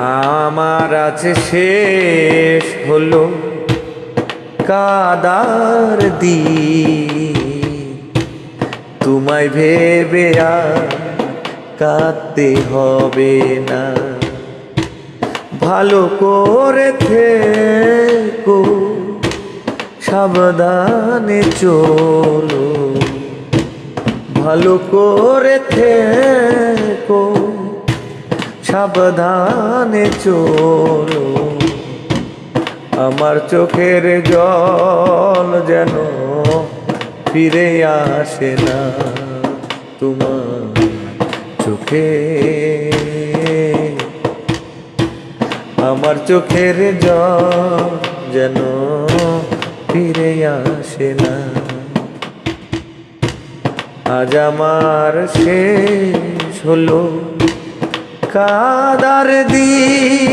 আমার আছে শেষ হলো কাদার দিন, তোমায় ভেবে আর কাঁদতে হবে না। ভালো করে থেকো, সাবধানে চলো, ভালো করে থেকো, সাবধানে চলো। আমার চোখের জল যেন ফিরে আসে না তোমার চোখে। আমার চোখের জল যেন ফিরে আসে না। আজ আমার শেষ হলো কাদার দিন,